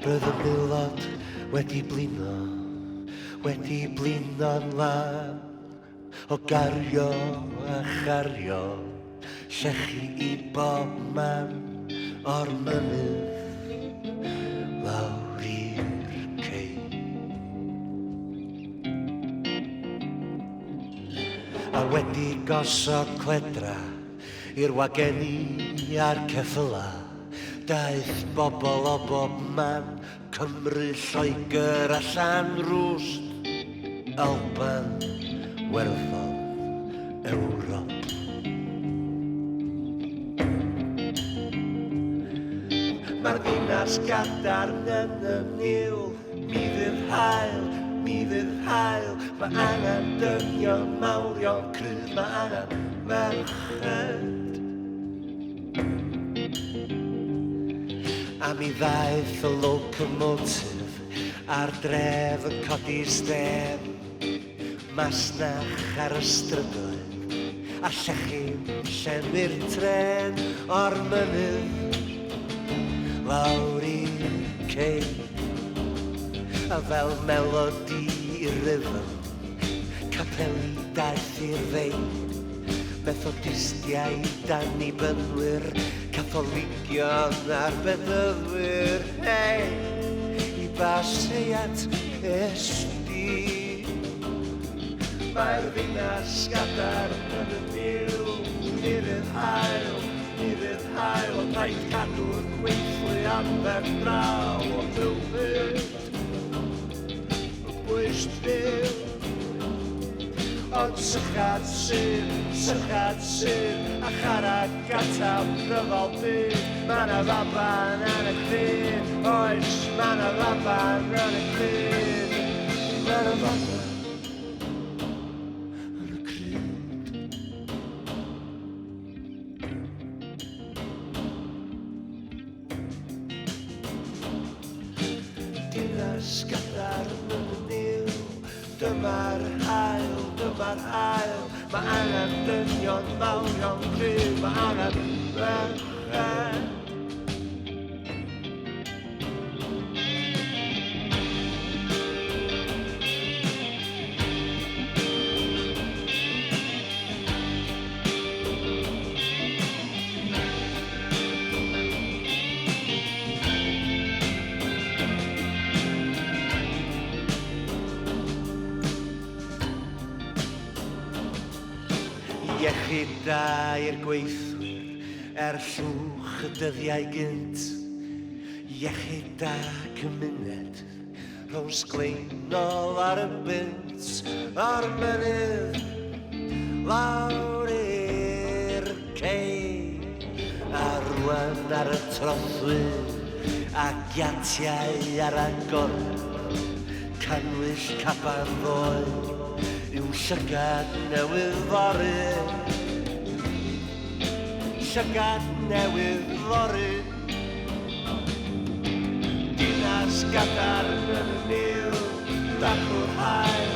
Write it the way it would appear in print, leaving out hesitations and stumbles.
Roedd y milod wedi blino'n lan o gario a chario, llechi I bob man o'r mynydd lawr i'r cei. A wedi gosod cledra i'r wageni a'r ceffyla, daeth bobl o bob man, Cymru, Lloegr a Llanrwst, Alban, Werddon, Ewrop. Mae'r ddinas gadarn yn y niwl, mi fydd hael, mae angen dynion mawrion cryf, mae angen merched. A mi ddaeth y locomotif ar dref yn codi stêm, masnach ar y strydoedd, a llechyn llenwi'r tren o'r mynydd lawr i'r cei. A fel melodi i'r rhythm, capeli daeth i'r ddei, Methodistiaid dan I bynwyr, Catholigion a'r beddywyr, hei, I baseiad esti. Mae'r ddinas gadarn yn y niwl, mi fydd hael, ond rhaid cadw'r gweithlu anferth draw o dywyd. Y bwysd byw, ond sychad sydd, a charad gatab rhyfel byd. Ma' 'na faban yn y cryd, oes, ma' 'na faban yn y cryd, ma' 'na faban yn y cryd. Dinas gadarn yn y niwl, dyma'r hael, mae angen dynion mawrion cryf, mae angen merched. Iechyd da i'r gweithwyr llwch y dyddiau gynt. Iechyd da cymuned rhwng sgleinol ar y bynt, o'r mynydd lawr i'r cei. A rwan ar y trothwy a giatiau ar agor, canwyll caban ddoe yw llygad newydd fory. Llygad newydd fory. Dinas gadarn yn y niwl, dacwr hael,